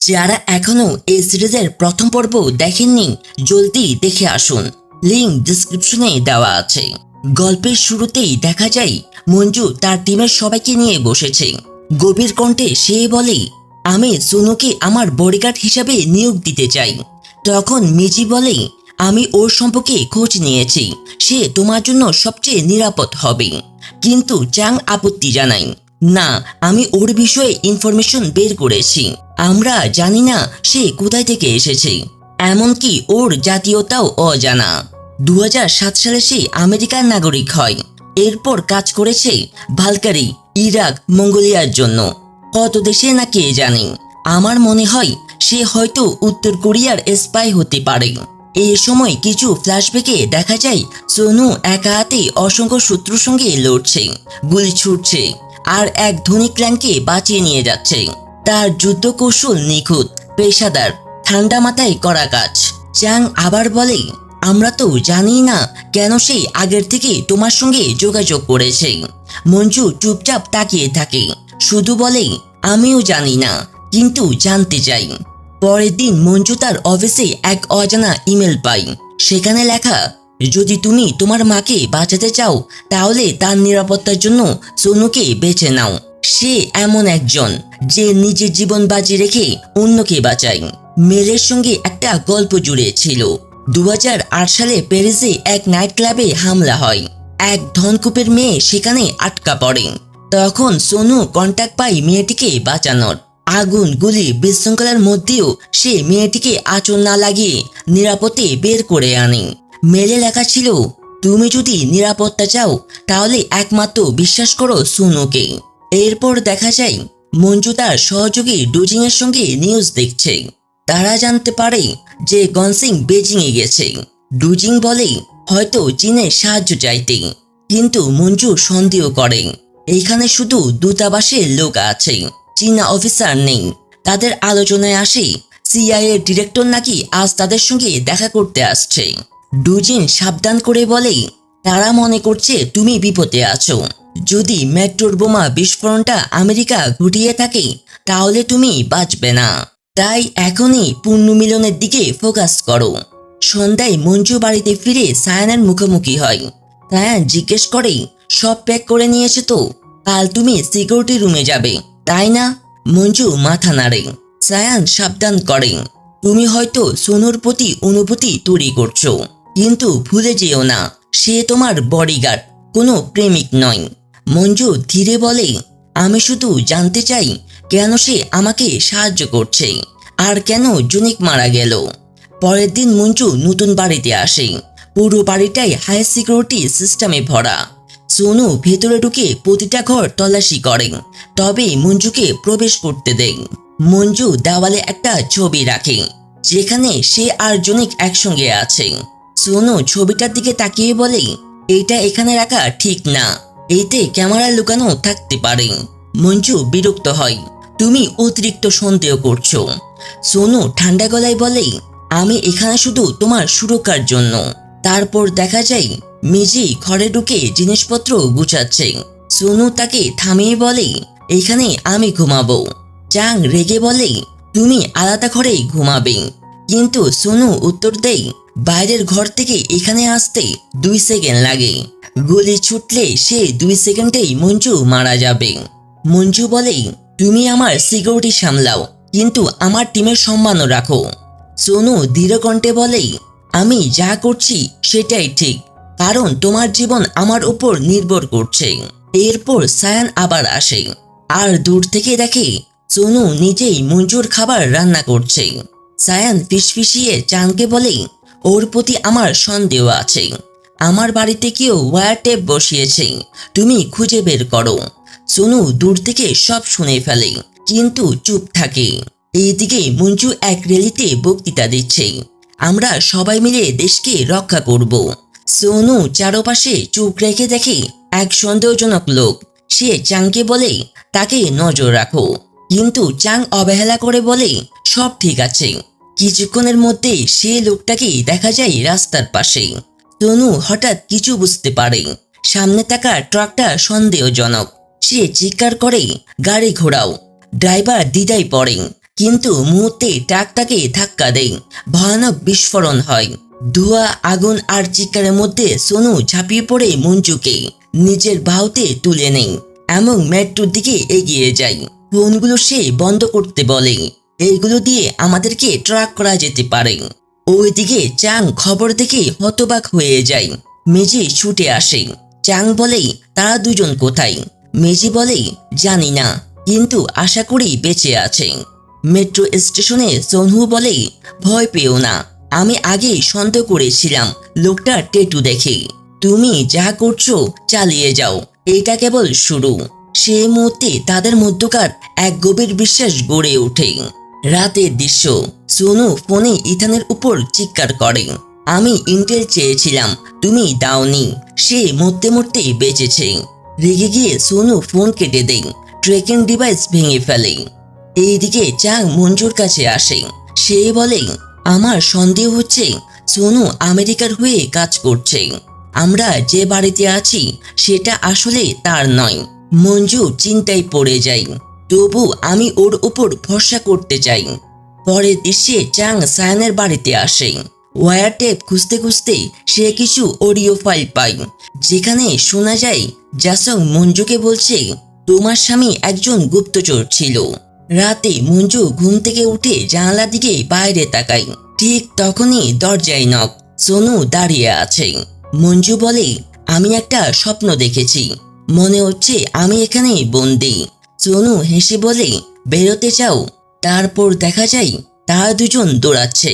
যারা এখনো এই সিরিজের প্রথম পর্ব দেখেননি, জলদি দেখে আসুন, লিংক ডিসক্রিপশনে দেওয়া আছে। গল্পের শুরুতেই দেখা যায় মঞ্জু তার টিমের সবাইকে নিয়ে বসেছে। গভীর কণ্ঠে সে বলে, আমি সোনুকে আমার বডিগার্ড হিসাবে নিয়োগ দিতে চাই। তখন মিজি বলে, আমি ওর সম্পর্কে খোঁজ নিয়েছি, সে তোমার জন্য সবচেয়ে নিরাপদ হবে। কিন্তু চাং আপত্তি জানায়, না, আমি ওর বিষয়ে ইনফরমেশন বের করেছি। আমরা জানি না সে কোথায় থেকে এসেছে, এমনকি ওর জাতীয়তাও অজানা। 2007 সালে সে আমেরিকার নাগরিক হয়। এরপর কাজ করেছে ভালকারি, ইরাক, মঙ্গোলিয়ার জন্য। কত দেশে না কে জানে। আমার মনে হয় সে হয়তো উত্তর কোরিয়ার স্পাই হতে পারে। এই সময় কিছু ফ্ল্যাশব্যাকে দেখা যায় সোনু একা হাতে অসংখ্য শত্রুর সঙ্গে লড়ছে, গুলি ছুটছে, আর এক ধনী ক্ল্যানকে বাঁচিয়ে নিয়ে যাচ্ছে। তার যুদ্ধ কৌশল নিখুঁত, পেশাদার, ঠান্ডা মাথায় করা কাজ। চাং আবার বলে, আমরা তো জানি না কেন সে আগের থেকে তোমার সঙ্গে যোগাযোগ করেছে। মঞ্জু চুপচাপ তাকিয়ে থাকে, শুধু বলে, আমিও জানি না, কিন্তু জানতে চাই। পরের দিন মঞ্জু তার অফিসে এক অজানা ইমেল পায়। সেখানে লেখা, যদি তুমি তোমার মাকে বাঁচাতে চাও তাহলে তার নিরাপত্তার জন্য সোনুকে বেছে নাও। সে এমন একজন যে নিজের জীবন বাজি রেখে অন্যকে বাঁচায়। মেলের সঙ্গে একটা গল্প জুড়ে ছিল। 2008 সালে প্যারিসে এক নাইট ক্লাবে হামলা হয়। এক ধনকুপের মেয়ে সেখানে আটকা পড়ে। তখন সোনু কন্টাক্ট পায় মেয়েটিকে বাঁচানোর। আগুন, গুলি, বিশৃঙ্খলার মধ্যেও সে মেয়েটিকে আঁচল না লাগিয়ে নিরাপদে বের করে আনে। মেলে লেখা ছিল, তুমি যদি নিরাপত্তা চাও তাহলে একমাত্র বিশ্বাস করো সোনুকে। এরপর দেখা যায় মঞ্জু তার সহযোগী ডুজিং এর সঙ্গে নিউজ দেখছে। তারা জানতে পারে যে গনসিং বেজিং এ গেছে। ডুজিং বলে, হয়তো চীনের সাহায্য চাইতে, কিন্তু মঞ্জু সন্দেহ করে এখানে শুধু দূতাবাসের লোক আছে, চীনা অফিসার নেই। তাদের আলোচনায় আসে সিআইএ ডিরেক্টর নাকি আজ তাদের সঙ্গে দেখা করতে আসছে। ডুজিন সাবধান করে বলে, তারা মনে করছে তুমি বিপদে আছো। যদি মেট্রোর বোমা বিস্ফোরণটা আমেরিকা ঘটিয়ে থাকে তাহলে তুমি বাঁচবে না। তাই এখনই পুনর্মিলনের দিকে ফোকাস করো। সন্ধ্যায় মঞ্জু বাড়িতে ফিরে সায়ানের মুখোমুখি হয়। সায়ান জিজ্ঞেস করে, সব প্যাক করে নিয়েছে তো? কাল তুমি সিকিউরিটি রুমে যাবে, তাই না? মঞ্জু মাথা নাড়ে। সায়ান সাবধান করে, তুমি হয়তো সোনুর প্রতি অনুভূতি তৈরি করছো, কিন্তু ভুলে যেও না সে তোমার বডিগার্ড, কোনো প্রেমিক নয়। মঞ্জু ধীরে বলে, আমি শুধু জানতে চাই কেন সে আমাকে সাহায্য করছে, আর কেন জুনিক মারা গেল। পরের দিন মঞ্জু নতুন বাড়িতে আসে। পুরো বাড়িটাই হাই সিকিউরিটি সিস্টেমে ভরা। সোনু ভেতরে ঢুকে প্রতিটা ঘর তল্লাশি করে, তবে মঞ্জুকে প্রবেশ করতে দেয়। মঞ্জু দেওয়ালে একটা ছবি রাখে যেখানে সে আর জুনিক একসঙ্গে আছে। সোনু ছবিটার দিকে তাকিয়ে বলে, এটা এখানে রাখা ঠিক না, এতে ক্যামেরা লুকানো থাকতে পারে। মঞ্জু বিরক্ত হয়, তুমি অতিরিক্ত সন্দেহ করছো। সোনু ঠান্ডা গলায় বলে, আমি এখানে শুধু তোমার সুরক্ষার জন্য। তারপর দেখা যায় মিজি ঘরে ঢুকে জিনিসপত্র গুছাচ্ছে। সোনু তাকে থামিয়ে বলে, এখানে আমি ঘুমাবো। চাং রেগে বলে, তুমি আলাদা ঘরে ঘুমাবে। কিন্তু সোনু উত্তর দেয়, বাইরের ঘর থেকে এখানে আসতে 2 সেকেন্ড লাগে। গুলি ছুটলে সে 2 সেকেন্ডেই মঞ্জু মারা যাবে। মঞ্জু বলে, তুমি আমার সিকিউরিটি সামলাও, কিন্তু আমার টিমের সম্মানও রাখো। সোনু দৃঢ় কণ্ঠে বলে, আমি যা করছি সেটাই ঠিক, কারণ তোমার জীবন আমার উপর নির্ভর করছে। এরপর সায়ান আবার আসে, আর দূর থেকে দেখে সোনু নিজেই মঞ্জুর খাবার রান্না করছে। সায়ান ফিসফিসিয়ে চানকে বলে, ওর প্রতি আমার সন্দেহ আছে। আমার বাড়িতে কেউ ওয়্যার টেপ বসিয়েছে, তুমি খুঁজে বের করো। সোনু দূর থেকে সব শুনে ফেলে, কিন্তু চুপ থাকে। এইদিকে মঞ্জু এক র্যালিতে বক্তৃতা দিচ্ছে, আমরা সবাই মিলে দেশকে রক্ষা করব। সোনু চারপাশে চোখ রেখে দেখে এক সন্দেহজনক লোক। সে চাংকে বলে, তাকে নজর রাখো, কিন্তু চাং অবহেলা করে বলে, সব ঠিক আছে। কিছুক্ষণের মধ্যে সে লোকটাকে দেখা যায় রাস্তার পাশে। সোনু হঠাৎ কিছু বুঝতে পারে, সামনে থাকা ট্রাকটা সন্দেহজনক। সে চিৎকার করে, গাড়ি ঘোরাও। ড্রাইভার দ্বিধায় পড়ে, কিন্তু মুহূর্তে ট্রাকটাকে ধাক্কা দেয়। ভয়ানক বিস্ফোরণ হয়। ধোঁয়া, আগুন আর চিৎকারের মধ্যে সোনু ঝাঁপিয়ে পড়ে মঞ্জুকে নিজের বাহুতে তুলে নেয় এবং মেট্রোর দিকে এগিয়ে যায়। ফোনগুলো সে বন্ধ করতে বলে। এইগুলো দিয়ে আমাদেরকে ট্র্যাক করা যেতে পারে। ওইদিকে চাং খবর দেখে হতবাক হয়ে যায়। মেজি ছুটে আসে। চাং বলে, তারা দুজন কোথায়? মেজি বলে, জানি না, কিন্তু আশা করি বেঁচে আছে। মেট্রো স্টেশনে সোনহু বলে, ভয় পেও না, আমি আগেই সন্দেহ করেছিলাম লোকটা টেটু দেখে। তুমি যা করছো চালিয়ে যাও, এটা কেবল শুরু। সে মুহূর্তে তাদের মধ্যকার এক গভীর বিশ্বাস গড়ে ওঠে। রাতের দৃশ্য। সোনু ফোনে ইথানের উপর চিৎকার করে, আমি ইন্টেল চেয়েছিলাম, তুমি দাওনি। সে মরতে মরতে বেঁচেছে। রেগে গিয়ে সোনু ফোন কেটে দেয়, ট্র্যাকিং ডিভাইস ভেঙে ফেলে। এইদিকে চাং মঞ্জুর কাছে আসে। সে বলে, আমার সন্দেহ হচ্ছে সোনু আমেরিকার হয়ে কাজ করছে। আমরা যে বাড়িতে আছি সেটা আসলে তার নয়। মঞ্জু চিন্তায় পড়ে যায়। তবু আমি ওর উপর ভরসা করতে চাই। পরের দৃশ্যে চাং সায়ানের বাড়িতে আসে। ওয়্যার টেপ খুঁজতে খুঁজতে সে কিছু অডিও ফাইল পায়, যেখানে শোনা যায় জাসং মঞ্জুকে বলছে, তোমার স্বামী একজন গুপ্তচর ছিল। রাতে মঞ্জু ঘুম থেকে উঠে জানালার দিকে বাইরে তাকায়। ঠিক তখনই দরজায় নক। সোনু দাঁড়িয়ে আছে। মঞ্জু বলে, আমি একটা স্বপ্ন দেখেছি, মনে হচ্ছে আমি এখানে বন্দি। সোনু হেসে বলে, বেরোতে চাও? তারপর দেখা যায় তারা দুজন দৌড়াচ্ছে।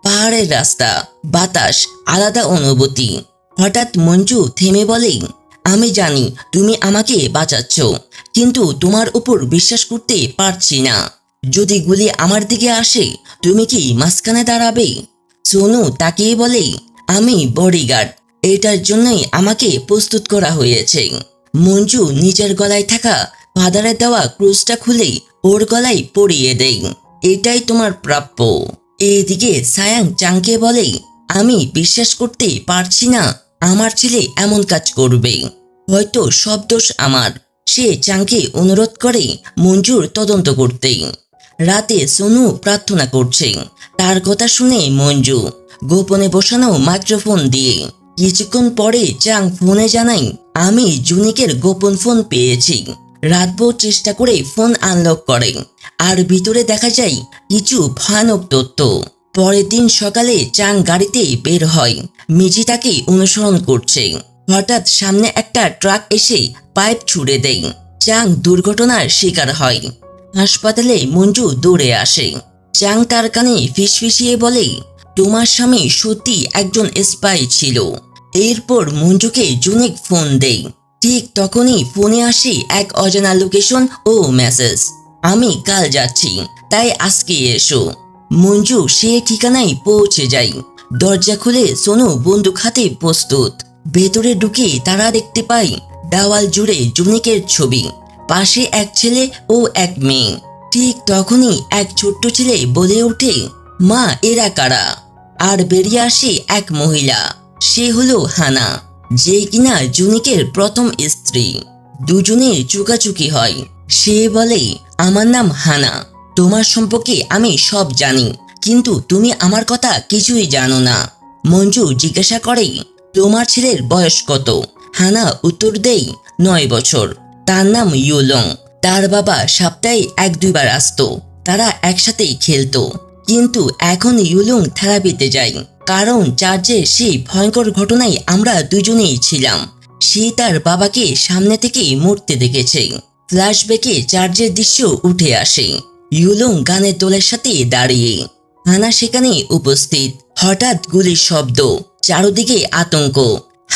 পাহাড়ের রাস্তা, বাতাস, আলাদা অনুভূতি। হঠাৎ মঞ্জু থেমে বলে, আমি জানি তুমি আমাকে বাঁচাচ্ছ, কিন্তু তোমার উপর বিশ্বাস করতে পারছি না। যদি গুলি আমার দিকে আসে তুমি কি মাঝখানে দাঁড়াবে? সোনু তাকিয়ে বলে, আমি বডিগার্ড, এটার জন্যই আমাকে প্রস্তুত করা হয়েছে। মঞ্জু নিজের গলায় থাকা ফাদারের দেওয়া ক্রুশটা খুলে ওর গলায় পরিয়ে দেয়। এটাই তোমার প্রাপ্য। এদিকে সায়াং চাংকে বলে, আমি বিশ্বাস করতে পারছি না আমার ছেলে এমন কাজ করবে। হয়তো সব দোষ আমার। সে চাংকে অনুরোধ করে মঞ্জুর তদন্ত করতে। রাতে সোনু প্রার্থনা করছে। তার কথা শুনে মঞ্জু গোপনে বসানো মাইক্রোফোন দিয়ে। কিছুক্ষণ পরে চাং ফোনে জানাই, আমি জুনিকের গোপন ফোন পেয়েছি। রাতভর চেষ্টা করে ফোন আনলক করে, আর ভিতরে দেখা যায় কিছু ভয়ানক তথ্য। পরের দিন সকালে চাং গাড়িতে বের হয়। মিজি তাকে অনুসরণ করছে। হঠাৎ সামনে একটা ট্রাক এসে পাইপ ছুড়ে দেয়। চাং দুর্ঘটনার শিকার হয়। হাসপাতালে মঞ্জু দৌড়ে আসে। চাং তার কানে ফিসফিসিয়ে বলে, তোমার স্বামী সত্যি একজন স্পাই ছিল। এরপর মঞ্জুকে জুনিক ফোন দেয়। ঠিক তখনই ফোনে আসে এক অজানা লোকেশন ও মেসেজ, আমি কাল যাচ্ছি, তাই আজকে এসো। মঞ্জু সে ঠিকানায় পৌঁছে যায়। দরজা খুলে সোনু বন্দুক হাতে প্রস্তুত। ভেতরে ঢুকে তারা দেখতে পায় দেওয়াল জুড়ে জুনিকের ছবি, পাশে এক ছেলে ও এক মেয়ে। ঠিক তখনই এক ছোট্ট ছেলে বলে ওঠে, মা এরা কারা? আর বেরিয়ে আসে এক মহিলা। সে হলো হানা, যে কিনা জুনিকের প্রথম স্ত্রী। দুজনের চুকাচুকি হয়। সে বলে, আমার নাম হানা, তোমার সম্পর্কে আমি সব জানি, কিন্তু তুমি আমার কথা কিছুই জানো না। মঞ্জু জিজ্ঞাসা করে, তোমার ছেলের বয়স কত? হানা উত্তর দেয়, 9 বছর। তার নাম ইউলং। তার বাবা সপ্তাহে 1-2 বার আসতো। তারা একসাথেই খেলতো। কিন্তু এখন ইউলং থেরাপিতে যায়, কারণ চার্চে সেই ভয়ঙ্কর ঘটনায় আমরা দুজনেই ছিলাম। সে তার বাবাকে সামনে থেকে মরতে দেখেছে। ফ্ল্যাশব্যাকে চার্চের দৃশ্য উঠে আসে। ইউলং গানের দলের সাথে দাঁড়িয়ে। হানা সেখানে উপস্থিত। হঠাৎ গুলির শব্দ, চারদিকে আতঙ্ক।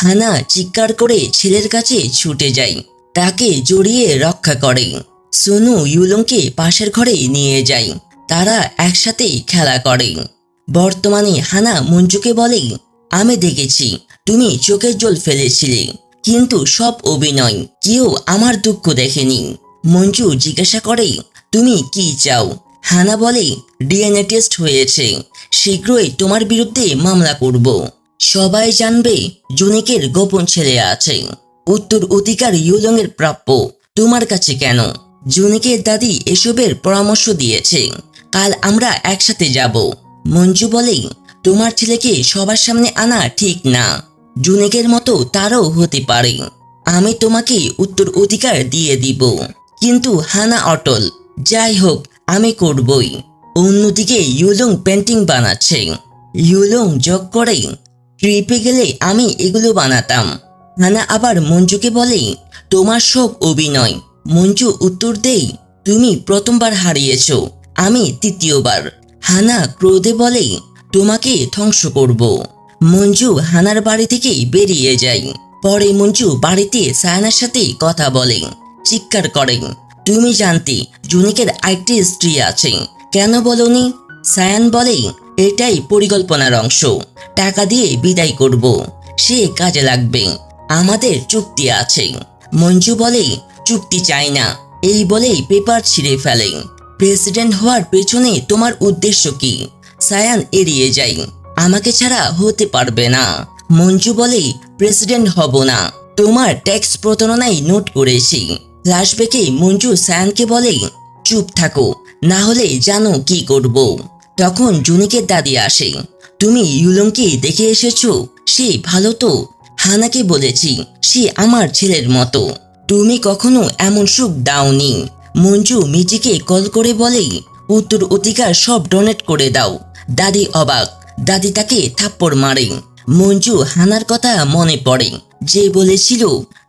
হানা চিৎকার করে ছেলের কাছে ছুটে যায়, তাকে জড়িয়ে রক্ষা করে। সোনু ইউলংকে পাশের ঘরে নিয়ে যায়। তারা একসাথে খেলা করে। বর্তমানে হানা মঞ্জুকে বলে, আমি দেখেছি তুমি চোখের জল ফেলেছিলে, কিন্তু সব অভিনয়, কেউ আমার দুঃখ দেখেনি। মঞ্জু জিজ্ঞাসা করে, তুমি কি চাও? হানা বলে, ডিএনএ টেস্ট হয়েছে, শীঘ্রই তোমার বিরুদ্ধে মামলা করব। সবাই জানবে জুনিকের গোপন ছেলে আছে। উত্তর অধিকার ইউলং এর প্রাপ্য, তোমার কাছে কেন? জুনিকের দাদি এসবের পরামর্শ দিয়েছে। কাল আমরা একসাথে যাব। মঞ্জু বলে, তোমার ছেলেকে সবার সামনে আনা ঠিক না। জুনেকের মতো তারও হতে পারে। আমি তোমাকে উত্তর অধিকার দিয়ে দিব। কিন্তু হানা অটল, যাই হোক আমি করবই। অন্যদিকে ইউলং পেন্টিং বানাচ্ছে। ইউলং যোগ করে, ট্রিপে গেলে আমি এগুলো বানাতাম। হানা আবার মঞ্জুকে বলে, তোমার সব অভিনয়। মঞ্জু উত্তর দেই, তুমি প্রথমবার হারিয়েছ, আমি তৃতীয়বার। হানা ক্রোধে বলে, তোমাকে ধ্বংস করব। মঞ্জু হানার বাড়ি থেকে বেরিয়ে যায়। পরে মঞ্জু বাড়িতে সায়ানার সাথে কথা বলে, চিৎকার করে, তুমি জানতে জুনিকের আরেকটি স্ত্রী আছে, কেন বলনি? সায়ান বলে, এটাই পরিকল্পনার অংশ। টাকা দিয়ে বিদায় করব, সে কাজে লাগবে। আমাদের চুক্তি আছে। মঞ্জু বলে, চুক্তি চাই না। এই বলেই পেপার ছিঁড়ে ফেলে। প্রেসিডেন্ট হওয়ার পেছনে তোমার উদ্দেশ্য কি? সায়ান এড়িয়ে যায়, আমাকে ছাড়া হতে পারবে না। মঞ্জু বলে, প্রেসিডেন্ট হব না, তোমার ট্যাক্স প্রতারণায় নোট করেছি। ফ্ল্যাশব্যাকে মঞ্জু সায়ানকে বলে, চুপ থাকো, না হলে জানো কি করব। তখন জুনিকের দাদি আসে। তুমি ইউলংকে দেখে এসেছো? সে ভালো তো? হানাকে বলেছি, সে আমার ছেলের মতো। তুমি কখনো এমন সুখ দাওনি। মঞ্জু মিজিকে কল করে বলে, উত্তর অধিকার সব ডোনেট করে দাও। দাদি অবাক, দাদি তাকে থাপ্পড় মারে। মঞ্জু হানার কথা মনে পড়ে, যে বলেছিল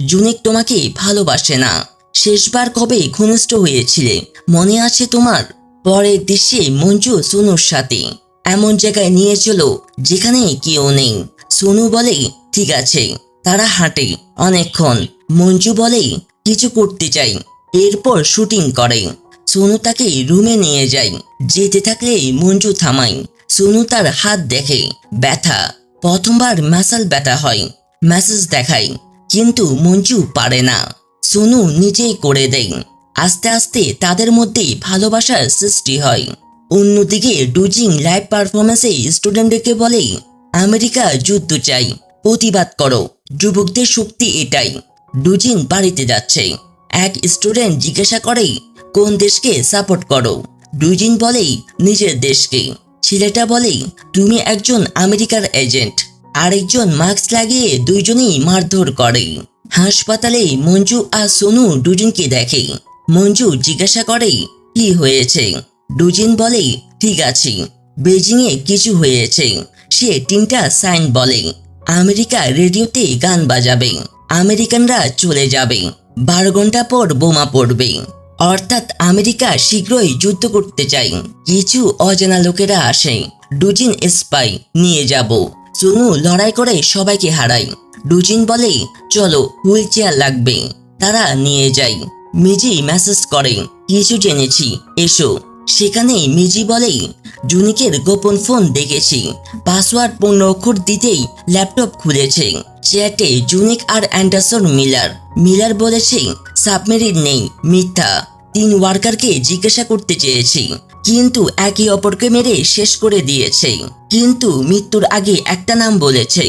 জুনিক তোমাকে ভালোবাসে না। শেষবার কবে ঘনিষ্ঠ হয়েছিলে মনে আছে তোমার? পরের দৃশ্যে মঞ্জু সোনুর সাথে এমন জায়গায় নিয়ে চলো যেখানে কেউ নেই। সোনু বলে, ঠিক আছে। তারা হাঁটে অনেকক্ষণ। মঞ্জু বলে, কিছু করতে চাই। এরপর শুটিং করে। সোনু তাকে রুমে নিয়ে যায়। যেতে থাকলে মঞ্জু থামায়। সোনু তার হাত দেখে, ব্যথা। প্রথমবার ম্যাসাল ব্যথা হয়, মেসেজ দেখায়, কিন্তু মঞ্জু পারে না। সোনু নিজেই করে দেয়। আস্তে আস্তে তাদের মধ্যে ভালোবাসার সৃষ্টি হয়। অন্যদিকে ডুজিং লাইভ পারফরমেন্সে স্টুডেন্টদেরকে বলে, আমেরিকা যুদ্ধ চাই, প্রতিবাদ করো, যুবকদের শক্তি এটাই। ডুজিং বাড়িতে যাচ্ছে। এক স্টুডেন্ট জিজ্ঞাসা করে, কোন দেশকে সাপোর্ট করো? ডুজিং বলে, নিজের দেশকে। ছেলেটা বলে, তুমি একজন আমেরিকার এজেন্ট। আরেকজন মাস্ক লাগিয়ে দুইজনেই মারধর করে। হাসপাতালে মঞ্জু আর সোনু ডুজিনকে দেখে। মঞ্জু জিজ্ঞাসা করে, কি হয়েছে? ডুজিন বলে, ঠিক আছে, বেজিংয়ে কিছু হয়েছে। সে 3টা সাইন বলে, আমেরিকা রেডিওতে গান বাজাবে, আমেরিকানরা চলে যাবে, 12 ঘন্টা পর বোমা পড়বে। অর্থাৎ আমেরিকা শীঘ্রই যুদ্ধ করতে চায়। কিছু অজানা লোকেরা আসে। ডুজিন স্পাই নিয়ে যাব। সোনু লড়াই করে সবাইকে হারায়। ডুজিন বলে, চলো, হুইল চেয়ার লাগবে। তারা নিয়ে যায়। মিজি মেসেজ করে, কিছু জেনেছি, এসো। সেখানে মিজি বলে, জুনিকের গোপন ফোন দেখেছি, পাসওয়ার্ড 15 অক্ষর দিতেই ল্যাপটপ খুলেছে। চ্যাটে জুনিক আর অ্যান্ডারসন মিলার বলেছে সাবমেরিন নেই, মিথ্যা। 3 ওয়ার্কারকে জিজ্ঞাসা করতে চেয়েছি, কিন্তু একে অপরকে মেরে শেষ করে দিয়েছে। কিন্তু মৃত্যুর আগে একটা নাম বলেছে,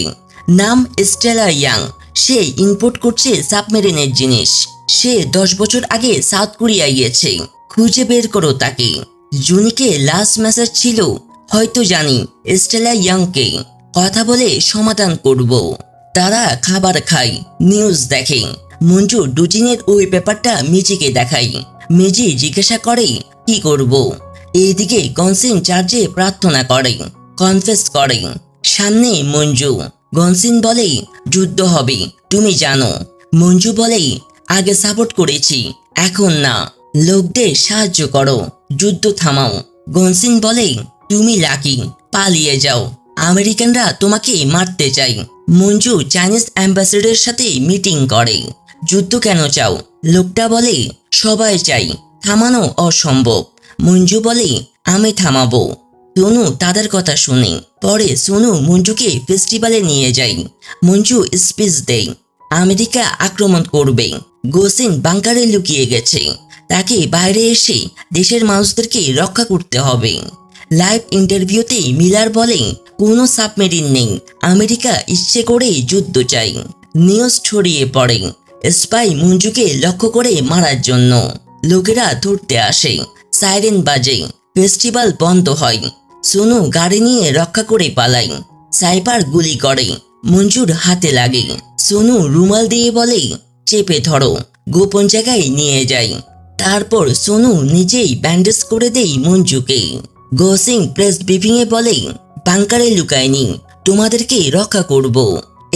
নাম স্টেলা ইয়াং। সে ইম্পোর্ট করছে সাবমেরিনের জিনিস। সে 10 বছর আগে সাউথ কোরিয়া গিয়েছে, খুঁজে বের করো তাকে। জুনিকে লাস্ট মেসেজ ছিল, হয়তো জানি স্টেলা ইয়াংকে, কথা বলে সমাধান করব। তারা খাবার খায়, নিউজ দেখে। মঞ্জু ডুজিনের ওই পেপারটা মিজিকে দেখায়। মিজি জিজ্ঞাসা করে, কি করব? এইদিকে গনসিন চার্চে প্রার্থনা করে, কনফেস করে। সামনে মঞ্জু। গনসিন বলে, যুদ্ধ হবে, তুমি জানো। মঞ্জু বলে, আগে সাপোর্ট করেছি, এখন না। লোকদের সাহায্য করো, যুদ্ধ থামাও। গনসিন বলে, তুমি লাকি, পালিয়ে যাও, আমেরিকানরা তোমাকে মারতে চায়। মঞ্জু চাইনিজ অ্যাম্বাসেডরের সাথে মিটিং করে। যুদ্ধ কেন চাও? লোকটা বলে, সবাই চাই, থামানো অসম্ভব। মঞ্জু বলে, আমি থামাবো। সোনু তাদের কথা শুনে। পরে সোনু মঞ্জুকে ফেস্টিভ্যালে নিয়ে যায়। মঞ্জু স্পিচ দেয়, আমেরিকা আক্রমণ করবে। গোসিন বাংকারে লুকিয়ে গেছে, তাকে বাইরে এসে দেশের মানুষদেরকে রক্ষা করতে হবে। লাইভ ইন্টারভিউতে মিলার বলে, কোনো সাবমেরিন নেই, আমেরিকা ইচ্ছে করে যুদ্ধ চাই। নিউজ ছড়িয়ে পড়ে, স্পাই মঞ্জুকে লক্ষ্য করে মারার জন্য। লোকেরা ধরতে আসে, সাইরেন বাজে, ফেস্টিভ্যাল বন্ধ হয়। সোনু গাড়ি নিয়ে রক্ষা করে পালায়। সাইবার গুলি করে, মঞ্জুর হাতে লাগে। সোনু রুমাল দিয়ে বলে, চেপে ধরো, গোপন জায়গায় নিয়ে যায়। তারপর সোনু নিজেই ব্যান্ডেজ করে দেয় মঞ্জুকে। গোসিং প্রেস ব্রিফিংয়ে বলে, বাংকারে লুকায়নি, তোমাদেরকে রক্ষা করব।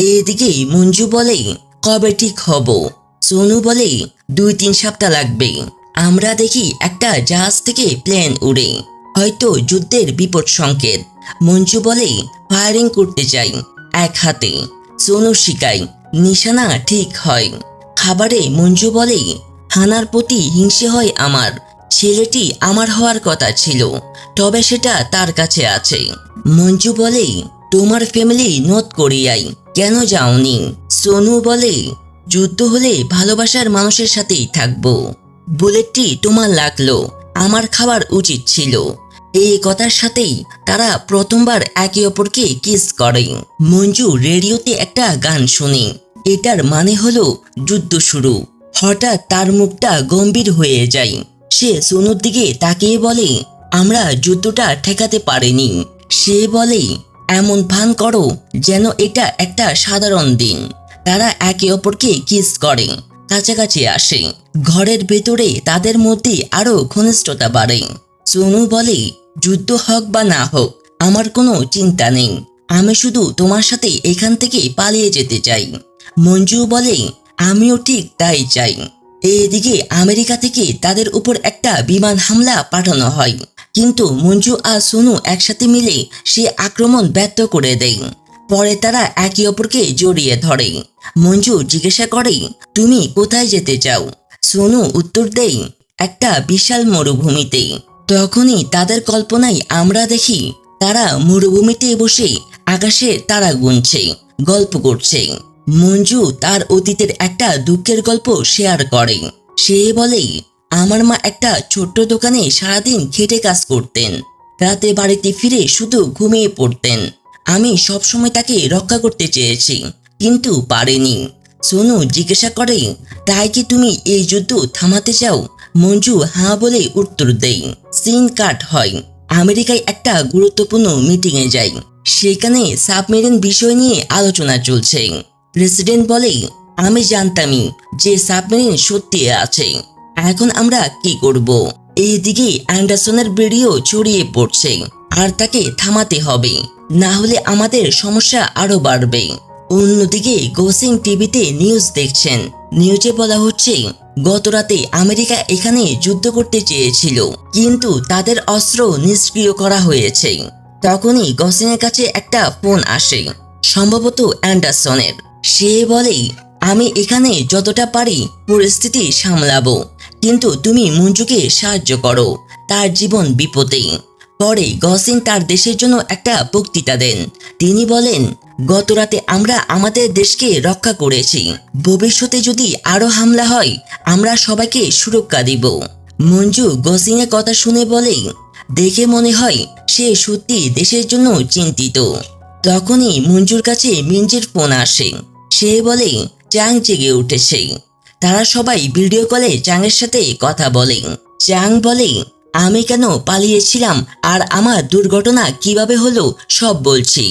এদিকে মঞ্জু বলে, কবে ঠিক হব? সোনু বলে, 2-3 সপ্তাহ লাগবে। আমরা দেখি একটা জাহাজ থেকে প্লেন উড়ে, হয়তো যুদ্ধের বিপদ সংকেত। মঞ্জু বলে, ফায়ারিং করতে চাই এক হাতে। সোনু শিখায়, নিশানা ঠিক হয়। খাবারে মঞ্জু বলে, হানার প্রতি হিংসে হয় আমার। ছেলেটি আমার হওয়ার কথা ছিল, তবে সেটা তার কাছে আছে। মঞ্জু বলে, তোমার ফ্যামিলি নর্থ কোরিয়ায় কেন যাওনি? সোনু বলে, যুদ্ধ হলে ভালোবাসার মানুষের সাথেই থাকবো। বুলেটটি তোমার লাগলো, আমার খাবার উচিত ছিল। এই কথার সাথেই তারা প্রথমবার একে অপরকে কিস করে। মঞ্জু রেডিওতে একটা গান শুনে, এটার মানে হলো যুদ্ধ শুরু। হঠাৎ তার মুখটা গম্ভীর হয়ে যায়। সে সোনুর দিকে তাকিয়ে বলে, আমরা যুদ্ধটা ঠেকাতে পারিনি। সে বলে, এমন ভান করো যেন এটা একটা সাধারণ দিন। তারা একে অপরকে কিস করে, কাছাকাছি আসে। ঘরের ভেতরে তাদের মধ্যে আরো ঘনিষ্ঠতা বাড়ে। সোনু বলে, যুদ্ধ হোক বা না হোক আমার কোনো চিন্তা নেই, আমি শুধু তোমার সাথে এখান থেকে পালিয়ে যেতে চাই। মঞ্জু বলে, আমিও ঠিক তাই চাই। এদিকে আমেরিকা থেকে তাদের উপর একটা বিমান হামলা পাঠানো হয়, কিন্তু মঞ্জু আর সোনু একসাথে মিলে সে আক্রমণ ব্যর্থ করে দেয়। পরে তারা একে অপরকে জড়িয়ে ধরে। মঞ্জু জিজ্ঞাসা করে, তুমি কোথায় যেতে চাও? সোনু উত্তর দেয়, একটা বিশাল মরুভূমিতে। তখনই তাদের কল্পনায় আমরা দেখি তারা মরুভূমিতে বসে আকাশে তারা গুনছে, গল্প করছে। মঞ্জু তার অতীতের একটা দুঃখের গল্প শেয়ার করে। সে বলে, আমার মা একটা ছোট্ট দোকানে সারাদিন খেটে কাজ করতেন, রাতে বাড়িতে ফিরে শুধু ঘুমিয়ে পড়তেন। আমি সবসময় তাকে রক্ষা করতে চেয়েছি, কিন্তু পারিনি। সোনু জিজ্ঞাসা করে, তাই কি তুমি এই যুদ্ধ থামাতে চাও? মঞ্জু হ্যাঁ বলে উত্তর দেয়। সিন কাট হয়। আমেরিকায় একটা গুরুত্বপূর্ণ মিটিংয়ে যায়। সেখানে সাবমেরিন বিষয় নিয়ে আলোচনা চলছে। প্রেসিডেন্ট বলে, আমি জানতামই যে সাবমেরিন সত্যি আছে, এখন আমরা কি করব? এইদিকে অ্যান্ডারসনের ভিডিও ছড়িয়ে পড়ছে, আর তাকে থামাতে হবে, না হলে আমাদের সমস্যা আরো বাড়বে। অন্যদিকে গোসিং টিভিতে নিউজ দেখছেন। নিউজে বলা হচ্ছে, গত রাতে আমেরিকা এখানে যুদ্ধ করতে চেয়েছিল, কিন্তু তাদের অস্ত্র নিষ্ক্রিয় করা হয়েছে। তখনই গোসিং এর কাছে একটা ফোন আসে, সম্ভবত অ্যান্ডারসনের। সে বলে, আমি এখানে যতটা পারি পরিস্থিতি সামলাবো, কিন্তু তুমি মঞ্জুকে সাহায্য করো, তার জীবন বিপদে। পরে গোসিং তার দেশের জন্য একটা বক্তৃতা দেন। তিনি বলেন, গত রাতে আমরা আমাদের দেশকে রক্ষা করেছি, ভবিষ্যতে যদি আরো হামলা হয় আমরা সবাইকে সুরক্ষা দিব। মঞ্জু গোসিং এর কথা শুনে বলে, দেখে মনে হয় সে সত্যি দেশের জন্য চিন্তিত। তখনই মঞ্জুর কাছে মিঞ্জির ফোন আসে। সে বলে, চাং জেগে উঠেছে। তারা সবাই ভিডিও কলে চাংয়ের সাথে কথা বলে। চাং বলে, আমি কেন পালিয়েছিলাম আর আমার দুর্ঘটনা কিভাবে হলো সব বলছি।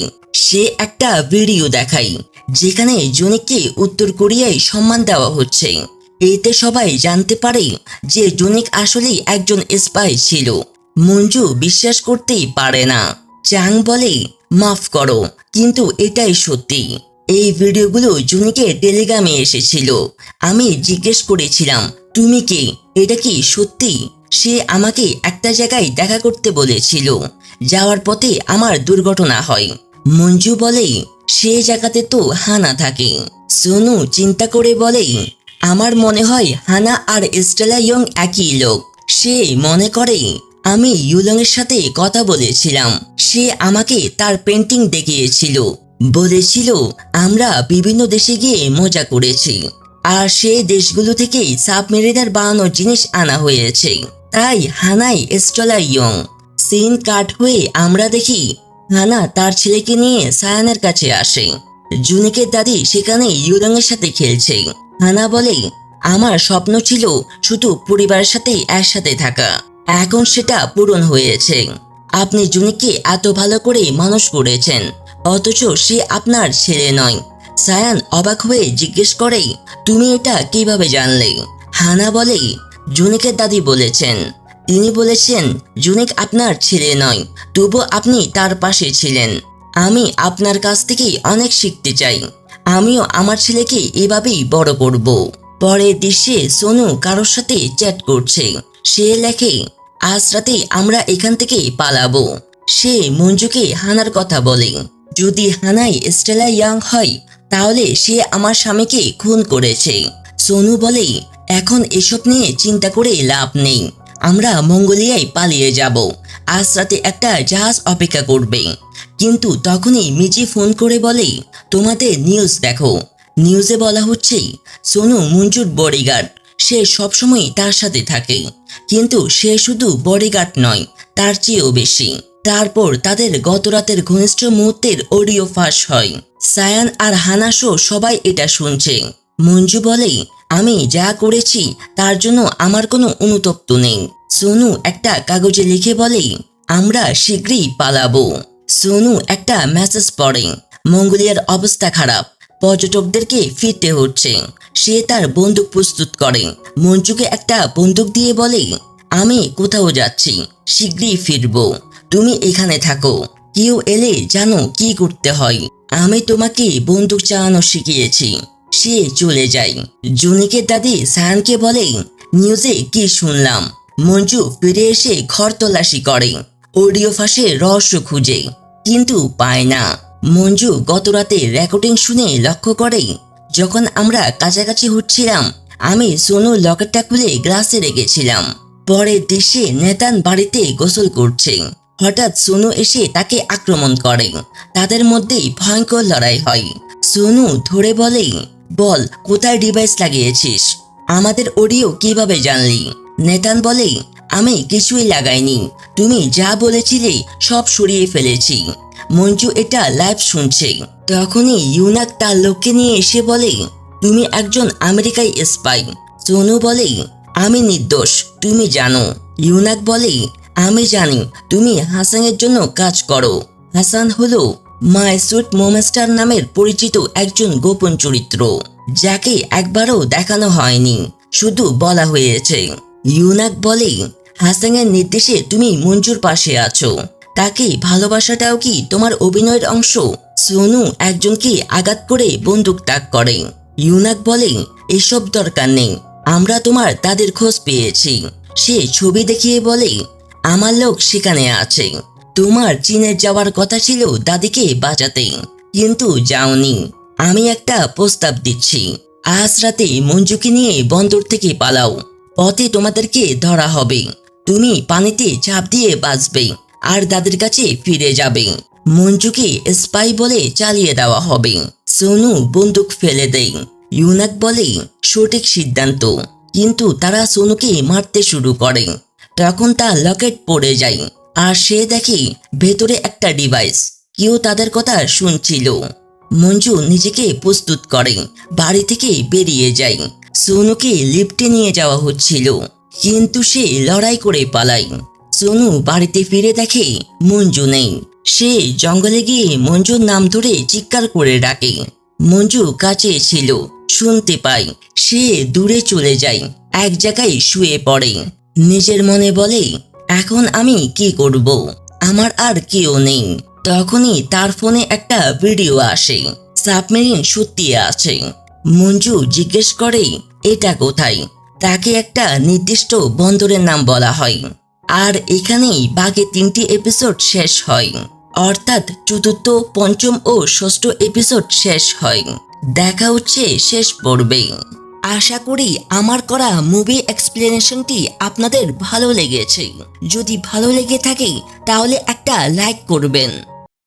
সে একটা ভিডিও দেখায় যেখানে জুনিককে উত্তর কোরিয়ায় সম্মান দেওয়া হচ্ছে। এতে সবাই জানতে পারে যে জুনিক আসলেই একজন স্পাই ছিল। মঞ্জু বিশ্বাস করতেই পারে না। চাং বলে, মাফ করো, কিন্তু এটাই সত্যি। এই ভিডিওগুলো জুনিকের টেলিগ্রামে এসেছিল। আমি জিজ্ঞেস করেছিলাম, তুমি কে, এটা কি সত্যি? সে আমাকে একটা জায়গায় দেখা করতে বলেছিল। যাওয়ার পথে আমার দুর্ঘটনা হয়। মঞ্জু বলে, সে জায়গাতে তো হানা থাকে। সোনু চিন্তা করে বলে, আমার মনে হয় হানা আর স্টেলা ইয়ং একই লোক। সে মনে করে আমি ইউলং এর সাথে কথা বলেছিলাম। সে আমাকে তার পেন্টিং দেখিয়েছিল, বলেছিল আমরা বিভিন্ন দেশে গিয়ে মজা করেছি, আর সে দেশগুলো থেকেই সাবমেরিনার বানানো জিনিস আনা হয়েছে। তাই হানাই স্টেলা ইয়ং। সিন কাট হয়ে আমরা দেখি হানা তার ছেলেকে নিয়ে সায়ানের কাছে আসে। জুনিকের দাদি সেখানে ইউলং এর সাথে খেলছে। হানা বলে, আমার স্বপ্ন ছিল শুধু পরিবারের সাথে একসাথে থাকা, এখন সেটা পূরণ হয়েছে। আপনি জুনিকে এত ভালো করে মানুষ করেছেন, অথচ সে আপনার ছেলে নয়। সায়ান অবাক হয়ে জিজ্ঞেস করে, তুমি এটা কিভাবে জানলে? হানা বলে, জুনিকের দাদি বলেছেন। তিনি বলেছেন জুনিক আপনার ছেলে নয়, তবু আপনি তার পাশে ছিলেন। আমি আপনার কাছ থেকে অনেক শিখতে চাই। আমিও আমার ছেলেকে এভাবেই বড় করব। পরের দৃশ্যে সোনু কারোর সাথে চ্যাট করছে। সে লেখে, আজ রাতে আমরা এখান থেকে পালাবো। সে মঞ্জুকে হানার কথা বলে। যদি হানাই স্টেলা ইয়াং হয় তাহলে সে আমার স্বামীকে খুন করেছে। সোনু বলে, এখন এসব নিয়ে চিন্তা করে লাভ নেই। আমরা মঙ্গোলিয়ায় পালিয়ে যাব। আজ রাতে একটা জাহাজ অপেক্ষা করবে। কিন্তু তখনই মিজি ফোন করে বলে, তোমাদের নিউজ দেখো। নিউজে বলা হচ্ছে সোনু মঞ্জুর বডিগার্ড। সে সবসময় তার সাথে থাকে, কিন্তু সে শুধু বডিগার্ড নয়, তার চেয়েও বেশি। তারপর তাদের গত রাতের ঘনিষ্ঠ মুহূর্তের অডিও ফাঁস হয়। সায়ান আর হানাসো সবাই এটা শুনছে। মঞ্জু বলে, আমি যা করেছি তার জন্য আমার কোনো অনুতপ্ত নেই। সোনু একটা কাগজে লিখে বলে, আমরা শীঘ্রই পালাবো। সোনু একটা মেসেজ পড়ে, মঙ্গোলিয়ার অবস্থা খারাপ, পর্যটকদেরকে ফিরতে হচ্ছে। সে তার বন্দুক প্রস্তুত করে, মঞ্জুকে একটা বন্দুক দিয়ে বলে, আমি কোথাও যাচ্ছি, শীঘ্রই ফিরবো। তুমি এখানে থাকো, কেউ এলে জানো কি করতে হয়। আমি তোমাকে বন্দুক চালানো শিখিয়েছি। সে চলে যায়। জুনিকের দাদি সায়ানকে বলে, নিউজে কি শুনলাম? মঞ্জু ফিরে এসে ঘর তল্লাশি করে, অডিও ফাঁসে রহস্য খুঁজে, কিন্তু পায় না। মঞ্জু গত রাতে রেকর্ডিং শুনে লক্ষ্য করে, যখন আমরা কাছাকাছি হচ্ছিলাম আমি সোনুর লকেটটা খুলে গ্লাসে রেখেছিলাম। পরের দৃশ্যে নেতান বাড়িতে গোসল করছে। হঠাৎ সোনু এসে তাকে আক্রমণ করে। তাদের মধ্যেই ভয়ঙ্কর লড়াই হয়। সোনু ধরে বলে, বল কোথায় ডিভাইস লাগিয়েছিস? আমাদের অডিও কিভাবে জানলি? নেতান বলে, আমি কিছুই লাগাইনি, তুমি যা বলেছিলে সব সরিয়ে ফেলেছি। মঞ্জু এটা লাইভ শুনছে। তখনই ইউনাক তার লোককে নিয়ে এসে বলে, তুমি একজন আমেরিকায় স্পাই। সোনু বলে, আমি নির্দোষ, তুমি জানো। ইউনাক বলে, আমি জানি তুমি হাসানের জন্য কাজ করো। হাসান হলো মাই সুইট মোমেস্টার নামের পরিচিত একজন গোপন চরিত্র, যাকে একবারও দেখানো হয়নি, শুধু বলা হয়েছে। ইউনাক বলে, হাসানের নির্দেশে তুমি মঞ্জুর পাশে আছো, তাকে ভালোবাসাটাও কি তোমার অভিনয়ের অংশ? সোনু একজনকে আঘাত করে বন্দুক তাক করে। ইউনাক বলে, এসব দরকার নেই, আমরা তোমার তাদের খোঁজ পেয়েছি। সে ছবি দেখিয়ে বলে, আমার লোক সেখানে আছে। তোমার চীনে যাওয়ার কথা ছিল দাদিকে বাঁচাতে, কিন্তু যাওনি। আমি একটা প্রস্তাব দিচ্ছি, আজ রাতে মঞ্জুকে নিয়ে বন্দর থেকে পালাও। পথে তোমাদেরকে ধরা হবে, তুমি পানিতে ঝাঁপ দিয়ে বাঁচবে আর দাদির কাছে ফিরে যাবে। মঞ্জুকে স্পাই বলে চালিয়ে দেওয়া হবে। সোনু বন্দুক ফেলে দেয়। ইউনাক বলে, সঠিক সিদ্ধান্ত। কিন্তু তারা সোনুকে মারতে শুরু করে। তখন তার লকেট পড়ে যায় আর সে দেখে ভেতরে একটা ডিভাইস। কেউ তাদের কথা শুনছিল। মঞ্জু নিজেকে প্রস্তুত করে, বাড়ি থেকে বেরিয়ে যায়। সোনুকে লিফটে নিয়ে যাওয়া হচ্ছিল, কিন্তু সে লড়াই করে পালায়। সোনু বাড়িতে ফিরে দেখে মঞ্জু নেই। সে জঙ্গলে গিয়ে মঞ্জুর নাম ধরে চিৎকার করে ডাকে। মঞ্জু কাছে ছিল, শুনতে পায়। সে দূরে চলে যায়, এক জায়গায় শুয়ে পড়ে। নিজের মনে বলে, এখন আমি কি করব? আমার আর কেউ নেই। তখনই তার ফোনে একটা ভিডিও আসে, সাবমেরিন সত্যি আছে। মঞ্জু জিজ্ঞেস করে, এটা কোথায়? তাকে একটা নির্দিষ্ট বন্দরের নাম বলা হয়। আর এখানেই বাকি 3টি এপিসোড শেষ হয়, অর্থাৎ চতুর্থ, পঞ্চম ও ষষ্ঠ এপিসোড শেষ হয়। দেখা হচ্ছে শেষ পর্বে। আশা করি আমার করা মুভি এক্সপ্লেনেশনটি আপনাদের ভালো লেগেছে। যদি ভালো লেগে থাকে তাহলে একটা লাইক করবেন।